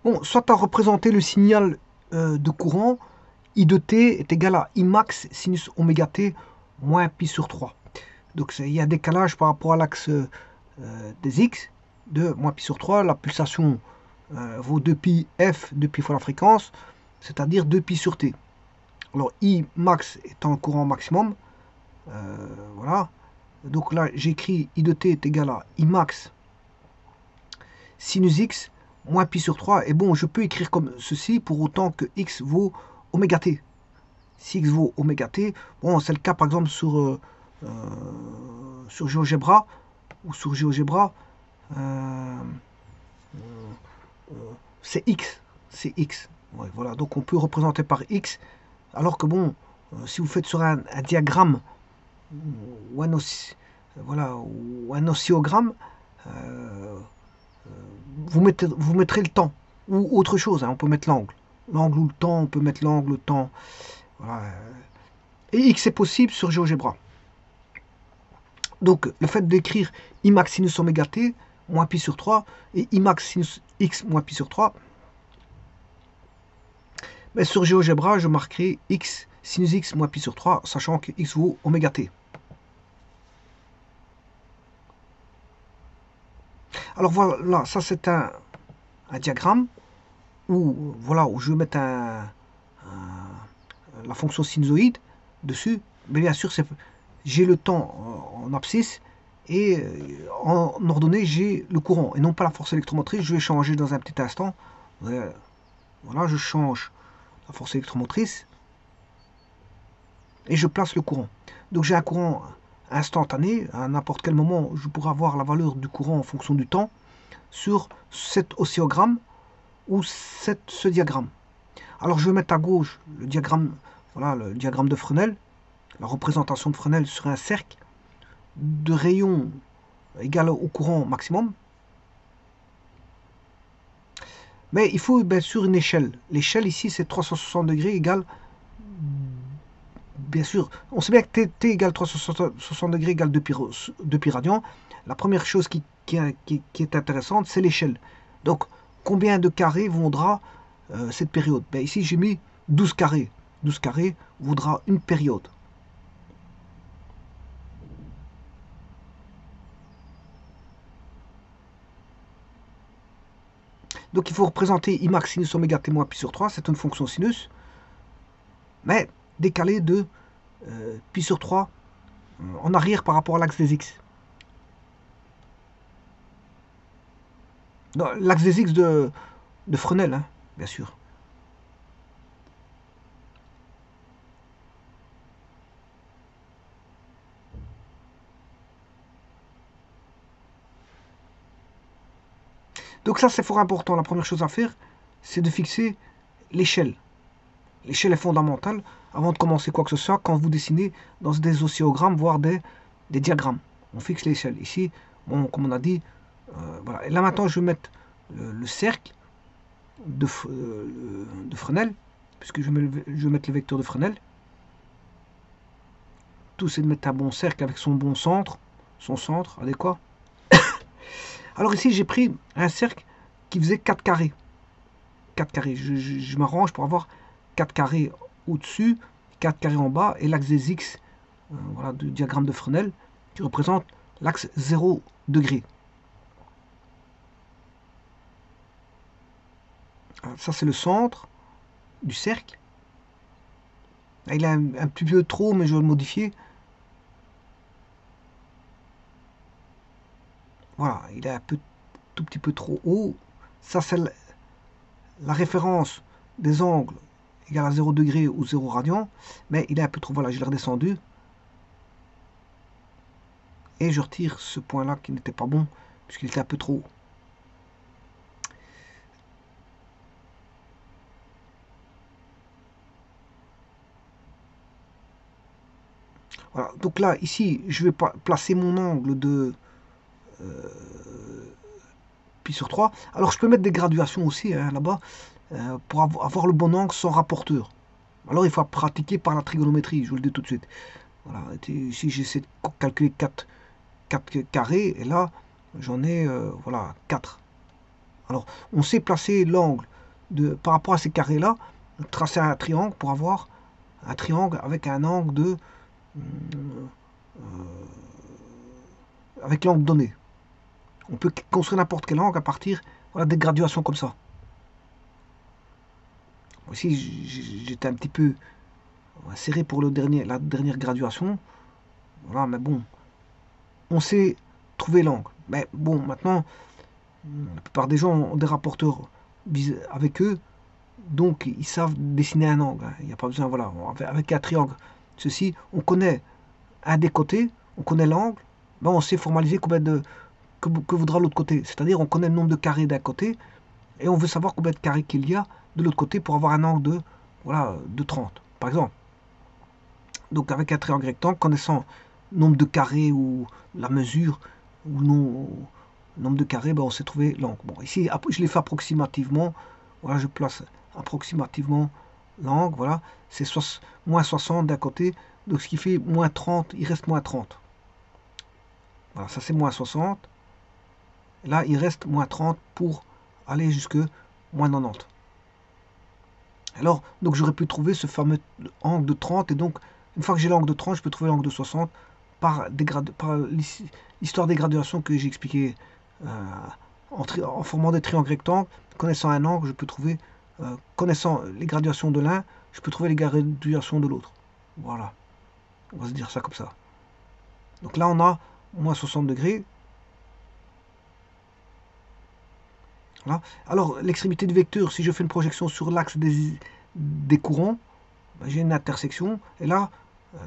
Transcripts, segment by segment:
Bon, soit tu as représenté le signal de courant, I de t est égal à I max sinus oméga t moins pi sur 3. Donc il y a un décalage par rapport à l'axe des x de moins pi sur 3. La pulsation vaut 2pi f, 2pi fois la fréquence, c'est-à-dire 2pi sur t. Alors I max étant le courant maximum, voilà. Donc là j'écris I de t est égal à I max sinus x moins pi sur 3. Et bon, je peux écrire comme ceci pour autant que x vaut oméga t. Si x vaut oméga t, bon, c'est le cas par exemple sur GeoGebra ou sur GeoGebra, c'est x. C'est x. Ouais, voilà, donc on peut représenter par x. Alors que bon, si vous faites sur un diagramme ou voilà, ou un oscillogramme, vous mettrez le temps ou autre chose. Hein, on peut mettre l'angle. L'angle ou le temps, on peut mettre l'angle, le temps. Voilà. Et x est possible sur GeoGebra. Donc le fait d'écrire I max sinus oméga t moins pi sur 3 et I max sinus x moins pi sur 3, mais sur GeoGebra, je marquerai x sinus x moins pi sur 3, sachant que x vaut oméga t. Alors voilà, ça c'est un diagramme où, voilà, où je vais mettre la fonction sinusoïde dessus. Mais bien sûr, j'ai le temps en abscisse et en ordonnée, j'ai le courant et non pas la force électromotrice. Je vais changer dans un petit instant. Voilà, je change la force électromotrice et je place le courant. Donc j'ai un courant instantané. À n'importe quel moment, je pourrai avoir la valeur du courant en fonction du temps sur cet oscillogramme ou ce diagramme. Alors je vais mettre à gauche le diagramme, voilà, le diagramme de Fresnel, la représentation de Fresnel sur un cercle de rayon égal au courant maximum. Mais il faut bien sûr une échelle. L'échelle ici c'est 360 degrés égale, bien sûr, on sait bien que t égale 360 degrés égale 2pi radian. La première chose qui est intéressante, c'est l'échelle. Donc combien de carrés vaudra cette période? Ben, ici j'ai mis 12 carrés. 12 carrés vaudra une période. Donc il faut représenter I max sinus oméga t moins pi sur 3, c'est une fonction sinus, mais décalée de pi sur 3 en arrière par rapport à l'axe des x. L'axe des x de Fresnel, hein, bien sûr. Donc ça c'est fort important. La première chose à faire, c'est de fixer l'échelle. L'échelle est fondamentale avant de commencer quoi que ce soit quand vous dessinez dans des oscillogrammes, voire des diagrammes. On fixe l'échelle. Ici, bon, comme on a dit, voilà. Et là maintenant, je vais mettre le cercle de Fresnel, puisque je vais mettre le vecteur de Fresnel. Tout c'est de mettre un bon cercle avec son centre adéquat. Alors ici, j'ai pris un cercle qui faisait 4 carrés. 4 carrés. Je m'arrange pour avoir 4 carrés au-dessus, 4 carrés en bas, et l'axe des x, voilà, du diagramme de Fresnel, qui représente l'axe 0 degré. Alors, ça, c'est le centre du cercle. Il a un petit peu trop, mais je vais le modifier. Voilà, il est un tout petit peu trop haut. Ça, c'est la référence des angles égale à 0 degré ou 0 radian. Mais il est un peu trop, voilà, je l'ai redescendu. Et je retire ce point-là qui n'était pas bon, puisqu'il était un peu trop haut. Voilà, donc là, ici, je vais placer mon angle de pi sur 3. Alors, je peux mettre des graduations aussi, hein, là-bas, pour avoir le bon angle sans rapporteur. Alors, il faut pratiquer par la trigonométrie, je vous le dis tout de suite. Voilà, ici, j'essaie de calculer 4 carrés, et là, j'en ai, voilà, 4. Alors, on sait placer l'angle par rapport à ces carrés-là, tracer un triangle pour avoir un triangle avec un angle avec l'angle donné. On peut construire n'importe quel angle à partir, voilà, des graduations comme ça. Ici, j'étais un petit peu serré pour la dernière graduation. Voilà, mais bon, on sait trouver l'angle. Mais bon, maintenant, la plupart des gens ont des rapporteurs avec eux, donc ils savent dessiner un angle. Il n'y a pas besoin, voilà, avec un triangle. Ceci, on connaît un des côtés, on connaît l'angle, ben on sait formaliser que voudra l'autre côté. C'est-à-dire, on connaît le nombre de carrés d'un côté, et on veut savoir combien de carrés qu'il y a de l'autre côté pour avoir un angle de 30, par exemple. Donc avec un triangle rectangle, connaissant le nombre de carrés ou la mesure, ou non, nombre de carrés, ben on sait trouver l'angle. Bon, ici, je l'ai fait approximativement. Voilà, je place approximativement l'angle. Voilà, c'est moins 60 d'un côté. Donc ce qui fait moins 30, il reste moins 30. Voilà, ça c'est moins 60. Et là, il reste moins 30 pour aller jusque moins 90. Alors, donc j'aurais pu trouver ce fameux angle de 30. Et donc, une fois que j'ai l'angle de 30, je peux trouver l'angle de 60 par l'histoire des graduations que j'ai expliqué en formant des triangles rectangles. Connaissant un angle, je peux trouver, connaissant les graduations de l'un, je peux trouver les graduations de l'autre. Voilà. On va se dire ça comme ça. Donc là, on a moins 60 degrés. Voilà. Alors, l'extrémité du vecteur, si je fais une projection sur l'axe des courants, ben, j'ai une intersection. Et là,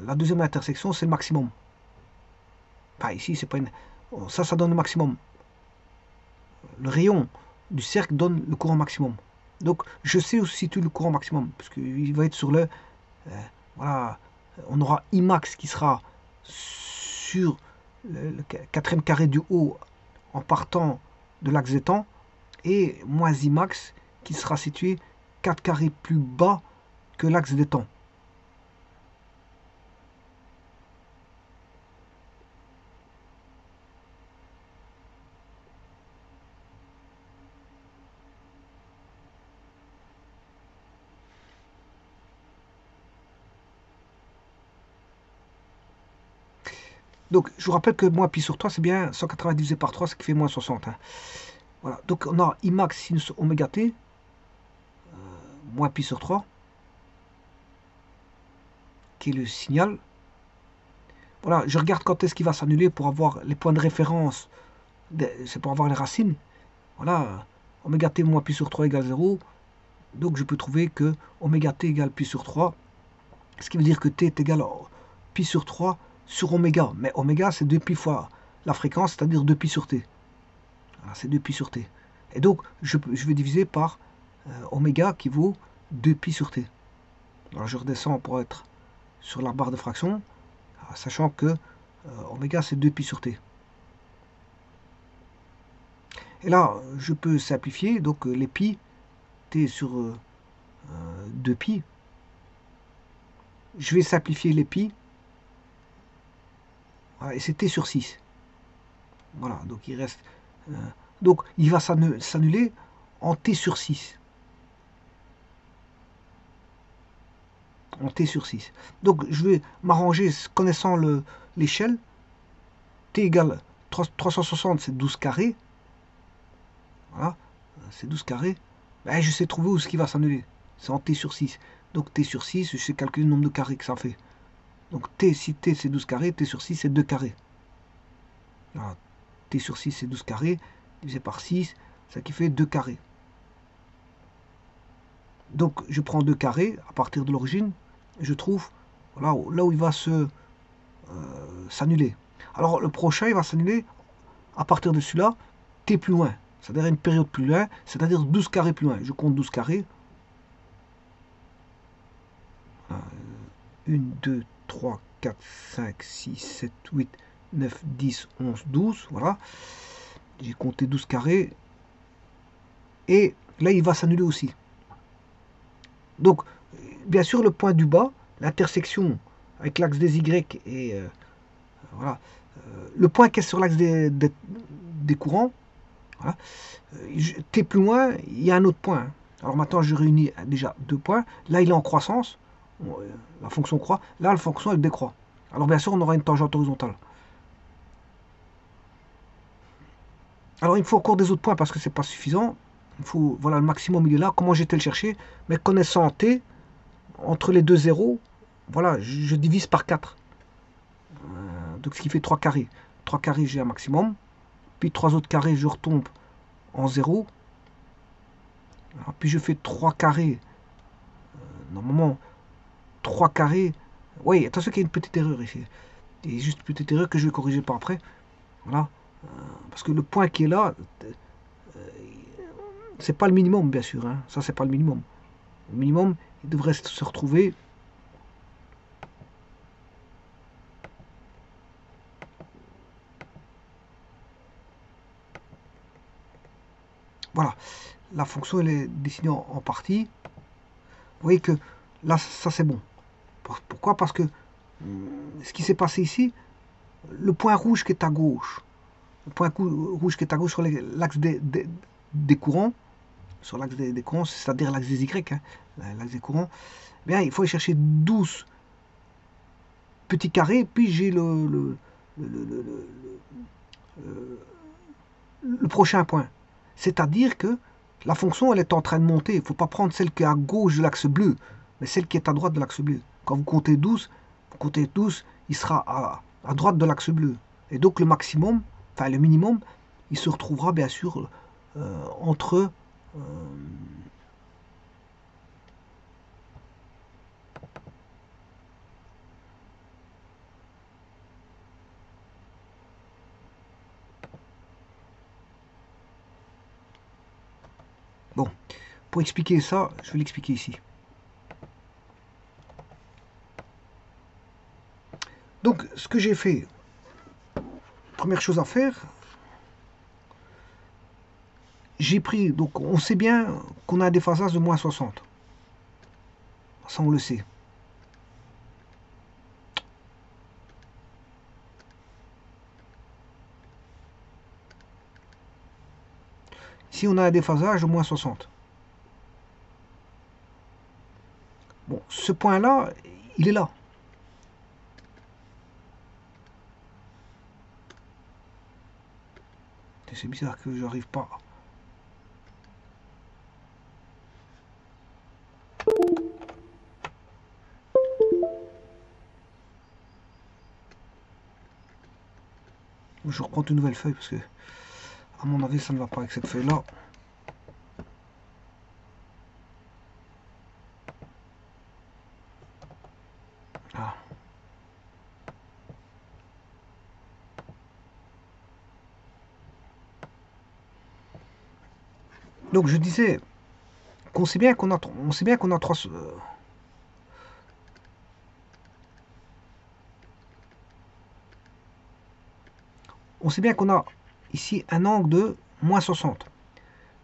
la deuxième intersection, c'est le maximum. Enfin, ici, c'est pas une... Ça donne le maximum. Le rayon du cercle donne le courant maximum. Donc, je sais où se situe le courant maximum, parce qu'il va être sur le... voilà, on aura Imax qui sera sur le quatrième carré du haut en partant de l'axe des temps, et moins Imax qui sera situé 4 carrés plus bas que l'axe des temps. Donc, je vous rappelle que moins pi sur 3, c'est bien 180 divisé par 3, ce qui fait moins 60. Hein. Voilà. Donc, on a Imax sinus oméga t, moins pi sur 3, qui est le signal. Voilà, je regarde quand est-ce qu'il va s'annuler pour avoir les points de référence. C'est pour avoir les racines. Voilà, oméga t moins pi sur 3 égale 0. Donc, je peux trouver que oméga t égale pi sur 3. Ce qui veut dire que t est égal à pi sur 3 sur oméga. Mais oméga, c'est 2 pi fois la fréquence, c'est-à-dire 2 pi sur t. Voilà, c'est 2 pi sur t. Et donc, je vais diviser par oméga qui vaut 2 pi sur t. Alors, je redescends pour être sur la barre de fraction, sachant que oméga, c'est 2 pi sur t. Et là, je peux simplifier, donc les pi, t sur 2 pi. Je vais simplifier les pi. Voilà, et c'est t sur 6. Voilà, donc il reste... donc il va s'annuler en t sur 6. En t sur 6. Donc je vais m'arranger connaissant l'échelle. T égale 360, c'est 12 carrés. Voilà, c'est 12 carrés. Ben, je sais trouver où ce qui va s'annuler. C'est en t sur 6. Donc t sur 6, je sais calculer le nombre de carrés que ça fait. Donc si t c'est 12 carrés, t sur 6 c'est 2 carrés. Voilà, t sur 6 c'est 12 carrés, divisé par 6, ça qui fait 2 carrés. Donc je prends 2 carrés à partir de l'origine, je trouve voilà, là où il va s'annuler. Alors le prochain il va s'annuler à partir de celui-là, t plus loin, c'est-à-dire une période plus loin, c'est-à-dire 12 carrés plus loin. Je compte 12 carrés. 1, 2, 3, 4, 5, 6, 7, 8, 9, 10, 11, 12. Voilà. J'ai compté 12 carrés. Et là, il va s'annuler aussi. Donc, bien sûr, le point du bas, l'intersection avec l'axe des Y et voilà. Le point qui est sur l'axe des courants, Voilà. T plus loin, il y a un autre point. Alors maintenant, je réunis déjà 2 points. Là, il est en croissance. La fonction croît. Là, la fonction, elle décroît. Alors bien sûr, on aura une tangente horizontale. Alors il me faut encore des autres points parce que c'est pas suffisant. Il faut, voilà, le maximum il est là. Comment j'ai été le chercher? Mais connaissant t, entre les deux zéros, voilà, je divise par 4. Donc ce qui fait 3 carrés. 3 carrés, j'ai un maximum. Puis 3 autres carrés, je retombe en 0. Puis je fais 3 carrés. Normalement, 3 carrés. Oui, attention qu'il y a une petite erreur ici. Il y a juste une petite erreur que je vais corriger par après. Voilà. Parce que le point qui est là, c'est pas le minimum, bien sûr. Hein. Ça, c'est pas le minimum. Le minimum, il devrait se retrouver. Voilà. La fonction, elle est dessinée en partie. Vous voyez que là, ça, c'est bon. Pourquoi? Parce que ce qui s'est passé ici, le point rouge qui est à gauche, le point rouge qui est à gauche sur l'axe des courants, sur l'axe des courants, c'est-à-dire l'axe des Y, hein, l'axe des courants, eh bien, il faut aller chercher 12 petits carrés, puis j'ai le prochain point. C'est-à-dire que la fonction, elle est en train de monter. Il ne faut pas prendre celle qui est à gauche de l'axe bleu, mais celle qui est à droite de l'axe bleu. Quand vous comptez 12, il sera à droite de l'axe bleu. Et donc le maximum, enfin le minimum, il se retrouvera bien sûr entre... bon, pour expliquer ça, je vais l'expliquer ici. Donc, ce que j'ai fait, première chose à faire, j'ai pris, donc on sait bien qu'on a un déphasage de moins 60. Ça, on le sait. Ici, on a un déphasage de moins 60. Bon, ce point-là, il est là. C'est bizarre que je n'arrive pas. Je reprends une nouvelle feuille parce que, à mon avis, ça ne va pas avec cette feuille-là. Ah. Donc je disais qu'on sait bien qu'on a, trois. On sait bien qu'on a ici un angle de moins 60.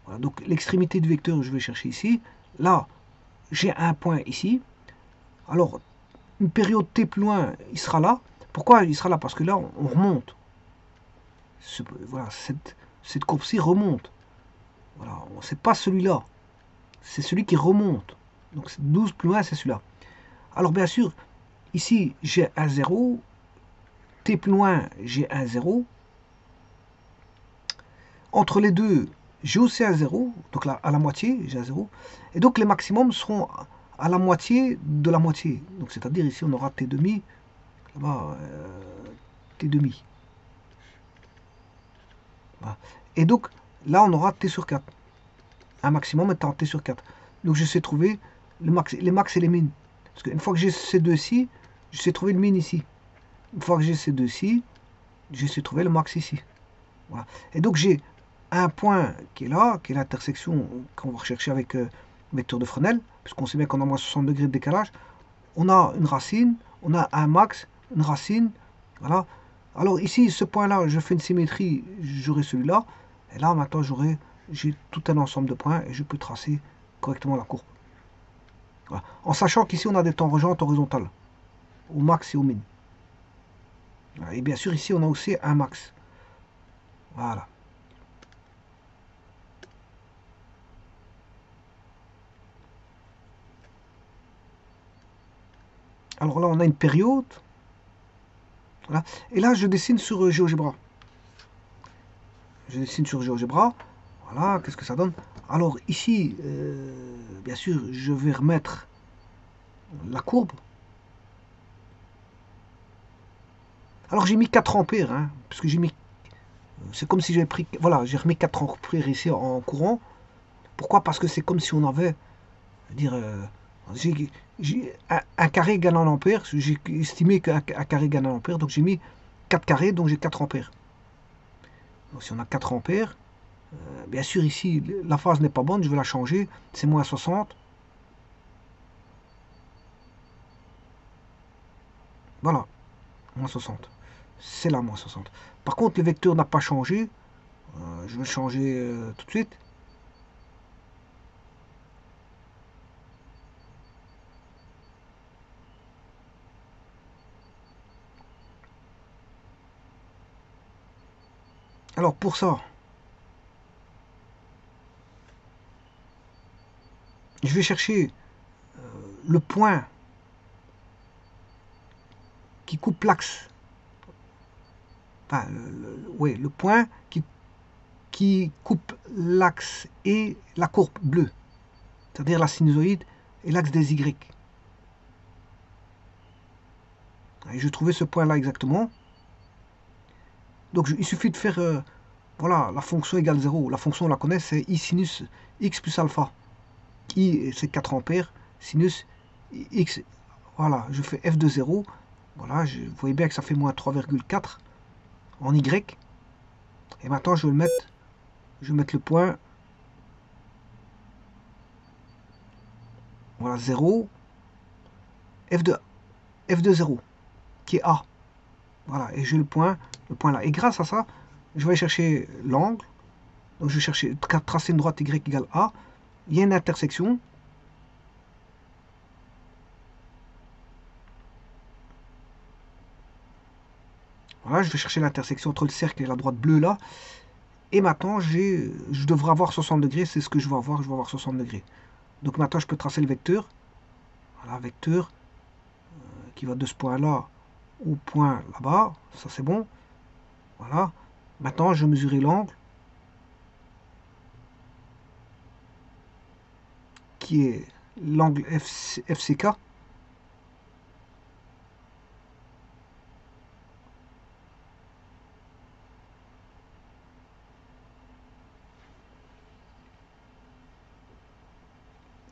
Voilà, donc l'extrémité du vecteur, je vais chercher ici. Là, j'ai un point ici. Alors, une période t plus loin, il sera là. Pourquoi il sera là? Parce que là, on remonte. Voilà, cette courbe-ci remonte. Voilà, c'est pas celui-là. C'est celui qui remonte. Donc 12 plus loin, c'est celui-là. Alors bien sûr, ici, j'ai un 0. T plus loin, j'ai un 0. Entre les deux, j'ai aussi un 0. Donc là, à la moitié, j'ai un 0. Et donc les maximums seront à la moitié de la moitié. Donc c'est-à-dire ici, on aura T demi. Là-bas, T demi. Voilà. Et donc, là, on aura T sur 4. Un maximum étant T sur 4. Donc je sais trouver les max et les min. Parce qu'une fois que j'ai ces deux-ci, je sais trouver le min ici. Une fois que j'ai ces deux-ci, je sais trouver le max ici. Voilà. Et donc j'ai un point qui est là, qui est l'intersection qu'on va rechercher avec vecteur de Fresnel, puisqu'on sait bien qu'on a moins 60 degrés de décalage. On a une racine, on a un max, une racine. Voilà. Alors ici, ce point-là, je fais une symétrie, j'aurai celui-là. Et là, maintenant, j'ai tout un ensemble de points et je peux tracer correctement la courbe. Voilà. En sachant qu'ici, on a des tangentes horizontales, au max et au min. Et bien sûr, ici, on a aussi un max. Voilà. Alors là, on a une période. Voilà. Et là, je dessine sur GeoGebra. Je dessine sur GeoGebra. Voilà, qu'est-ce que ça donne? Alors ici, bien sûr, je vais remettre la courbe. Alors j'ai mis 4 ampères, hein, parce que j'ai mis... C'est comme si j'avais pris... Voilà, j'ai remis 4 ampères ici en courant. Pourquoi? Parce que c'est comme si on avait... Dire, un carré égale un ampère. J'ai estimé qu'un carré égale un ampère, donc j'ai mis 4 carrés, donc j'ai 4 ampères. Donc si on a 4 ampères, bien sûr ici la phase n'est pas bonne, je vais la changer, c'est moins 60. Voilà, moins 60. C'est là moins 60. Par contre le vecteur n'a pas changé, je vais le changer tout de suite. Alors pour ça, je vais chercher le point qui coupe l'axe. Enfin, oui, le point qui coupe l'axe et la courbe bleue, c'est-à-dire la sinusoïde et l'axe des Y. Et je trouvais ce point-là exactement. Donc il suffit de faire, voilà, la fonction égale 0. La fonction, on la connaît, c'est I sinus x plus alpha. I, c'est 4 ampères, sinus x, voilà, je fais f de 0. Voilà, vous voyez bien que ça fait moins 3,4 en Y. Et maintenant, je vais mettre le point, voilà, 0, f de 0, qui est A. Voilà, et j'ai le point là. Et grâce à ça, je vais chercher l'angle. Donc je vais chercher, tracer une droite Y égale A. Il y a une intersection. Voilà, je vais chercher l'intersection entre le cercle et la droite bleue là. Et maintenant, je devrais avoir 60 degrés. C'est ce que je vais avoir. Je vais avoir 60 degrés. Donc maintenant, je peux tracer le vecteur. Voilà, vecteur qui va de ce point-là au point là-bas. Ça, c'est bon. Voilà. Maintenant, je vais mesurer l'angle qui est l'angle FCK.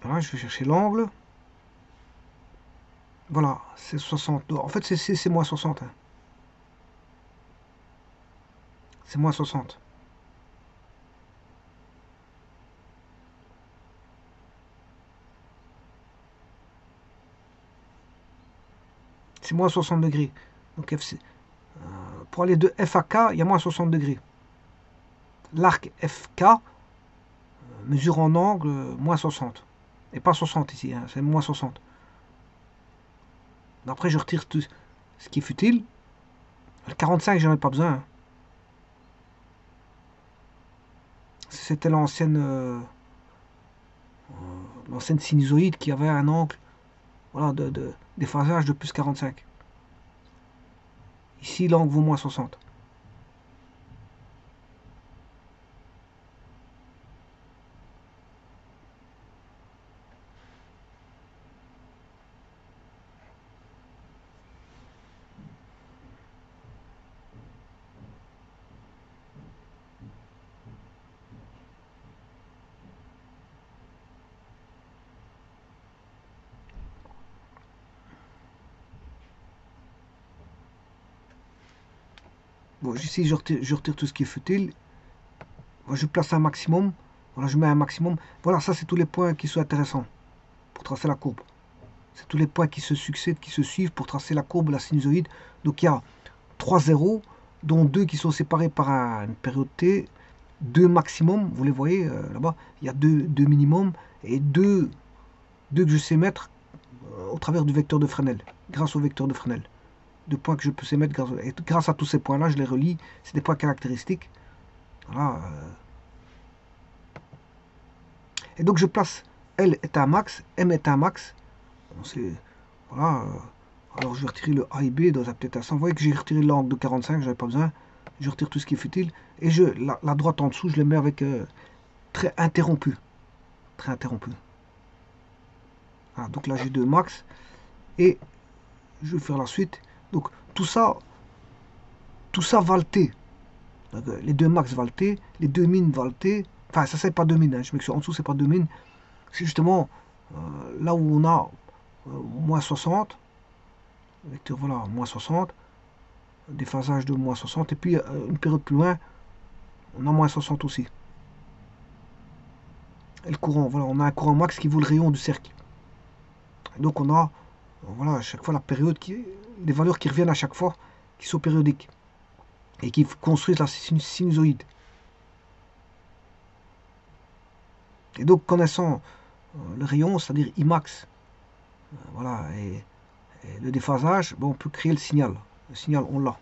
Voilà, je vais chercher l'angle. Voilà, c'est 60. En fait, c'est moins 60. Hein. C'est moins 60. C'est moins 60 degrés. Donc pour aller de F à K, il y a moins 60 degrés. L'arc FK mesure en angle moins 60. Et pas 60 ici, hein, c'est moins 60. Après, je retire tout ce qui est futile. Le 45, j'en ai pas besoin. Hein. C'était l'ancienne sinusoïde qui avait un angle, voilà, de déphasage de plus 45. Ici, l'angle vaut moins 60. Bon, ici, je retire tout ce qui est futile. Je place un maximum. Voilà, je mets un maximum. Voilà, ça, c'est tous les points qui sont intéressants pour tracer la courbe. C'est tous les points qui se succèdent, qui se suivent pour tracer la courbe, la sinusoïde. Donc, il y a 3 zéros, dont 2 qui sont séparés par une période T. 2 maximum, vous les voyez là-bas. Il y a 2 minimum et 2 que je sais mettre au travers du vecteur de Fresnel, grâce au vecteur de Fresnel. 2 points que je peux mettre grâce à tous ces points-là, je les relie. C'est des points caractéristiques. Voilà. Et donc je place L est un max, M est un max. Voilà. Alors je vais retirer le A et B dans un peut-être instant. Vous voyez que j'ai retiré l'angle de 45, j'avais pas besoin. Je retire tout ce qui est futile. Et la droite en dessous, je les mets avec trait interrompu. Trait interrompu. Voilà, donc là j'ai 2 max. Et je vais faire la suite. Donc tout ça va le T. Les 2 max valent T, les 2 mines valent T. Enfin, ça c'est pas 2 mines, hein. Je m'excuse, en dessous c'est pas 2 mines. C'est justement là où on a moins 60. Vecteur, voilà, moins 60. Déphasage de moins 60. Et puis une période plus loin, on a moins 60 aussi. Et le courant, voilà, on a un courant max qui vaut le rayon du cercle. Et donc on a, voilà, à chaque fois la période des valeurs qui reviennent à chaque fois, qui sont périodiques. Et qui construisent la sinusoïde. Et donc connaissant le rayon, c'est-à-dire Imax, voilà, et le déphasage, bon, on peut créer le signal. Le signal, on l'a.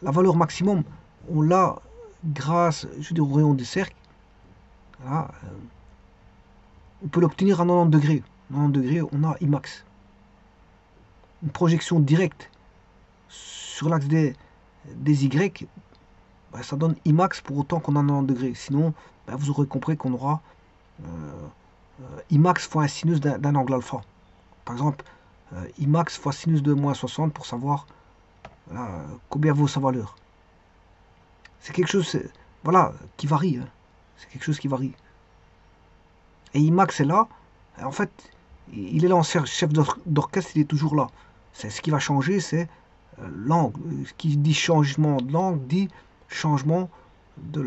La valeur maximum, on l'a grâce, je veux dire, au rayon du cercle. Voilà, on peut l'obtenir à 90 degrés. 90 degrés, on a Imax. Une projection directe sur l'axe des Y, ben, ça donne Imax pour autant qu'on a 90 degrés. Sinon, ben, vous aurez compris qu'on aura Imax fois un sinus d'un angle alpha. Par exemple, Imax fois sinus de moins 60 pour savoir combien vaut sa valeur. C'est quelque chose, voilà, qui varie. Hein. C'est quelque chose qui varie. Et Imax est là. En fait, il est là en chef d'orchestre, il est toujours là. Ce qui va changer, c'est l'angle. Ce qui dit changement de l'angle dit changement de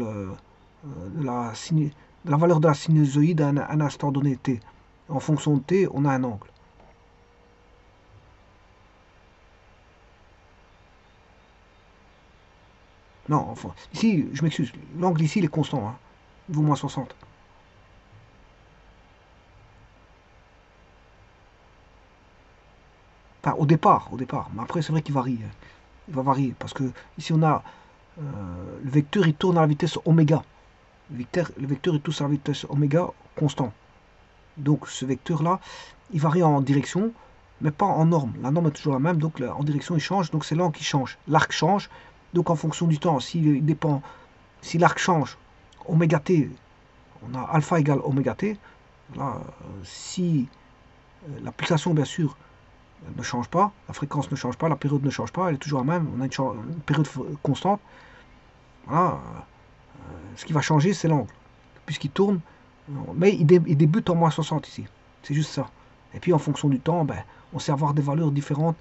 la valeur de la sinusoïde à un instant donné t. En fonction de t, on a un angle. Non, enfin, ici, je m'excuse, l'angle ici, il est constant, hein. Il vaut moins 60. Enfin, au départ, mais après, c'est vrai qu'il varie. Hein. Il va varier, parce que ici, on a le vecteur, il tourne à la vitesse oméga. Le vecteur, il tourne à la vitesse oméga constant. Donc, ce vecteur-là, il varie en direction, mais pas en norme. La norme est toujours la même, donc en direction, il change, donc c'est l'angle qui change. L'arc change, donc en fonction du temps, si l'arc change, oméga t, on a alpha égale oméga t. Là, si la pulsation, bien sûr, ne change pas, la fréquence ne change pas, la période ne change pas, elle est toujours la même, on a une période constante. Voilà, ce qui va changer, c'est l'angle, puisqu'il tourne, mais il débute en moins 60 ici, c'est juste ça. Et puis en fonction du temps, ben, on sait avoir des valeurs différentes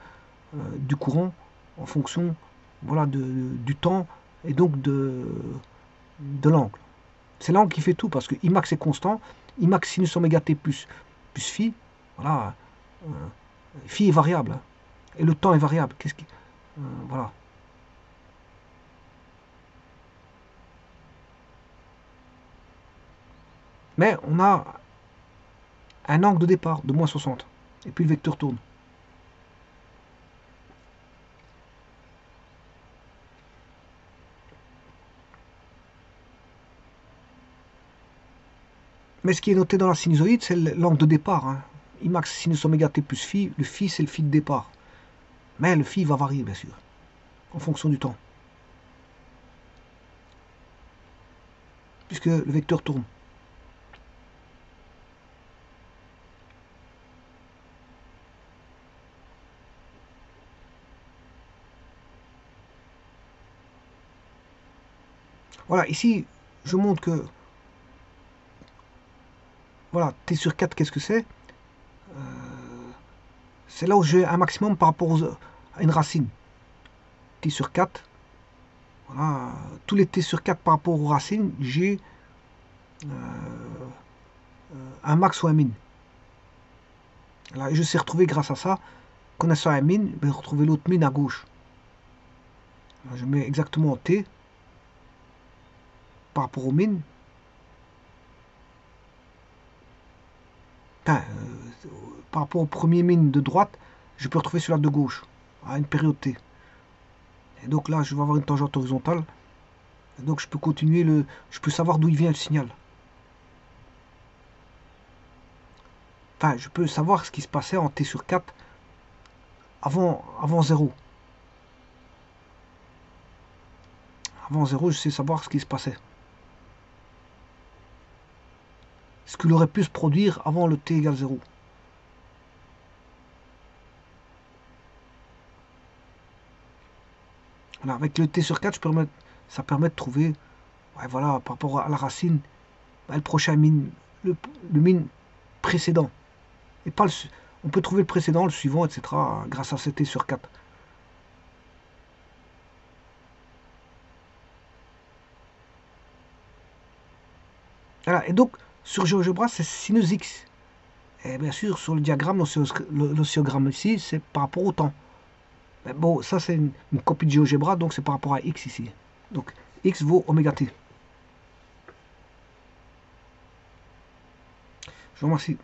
du courant en fonction voilà, du temps et donc de l'angle. C'est l'angle qui fait tout, parce que Imax est constant, Imax sinus oméga t plus phi, voilà, phi est variable, hein, et le temps est variable. Voilà. Mais on a un angle de départ de moins 60, et puis le vecteur tourne. Mais ce qui est noté dans la sinusoïde, c'est l'angle de départ. Hein. Imax sinus oméga t plus phi, le phi c'est le phi de départ. Mais le phi va varier, bien sûr, en fonction du temps. Puisque le vecteur tourne. Voilà, ici, je montre que, voilà, t sur 4, qu'est-ce que c'est? C'est là où j'ai un maximum par rapport à une racine. T sur 4, voilà, tous les t sur 4 par rapport aux racines, j'ai un max ou un min. Là, je sais retrouver grâce à ça, connaissant un min, je vais retrouver l'autre min à gauche. Là, je mets exactement t par rapport au min. Enfin, par rapport au premier min de droite, je peux retrouver celui-là de gauche, à une période t. Et donc là, je vais avoir une tangente horizontale. Et donc je peux continuer je peux savoir d'où il vient le signal. Enfin, je peux savoir ce qui se passait en t sur 4 avant 0. Avant 0, je sais savoir ce qui se passait. Ce qu'il aurait pu se produire avant le t égale 0. Voilà, avec le t sur 4, ça permet de trouver, ouais, voilà, par rapport à la racine, le prochain mine, le mine précédent. Et pas on peut trouver le précédent, le suivant, etc. grâce à ce t sur 4. Voilà, et donc, sur GeoGebra, c'est sinus x. Et bien sûr, sur le diagramme, l'oscillogramme ici, c'est par rapport au temps. Mais bon, ça c'est une copie de GeoGebra, donc c'est par rapport à x ici. Donc, x vaut oméga t. Je vous remercie.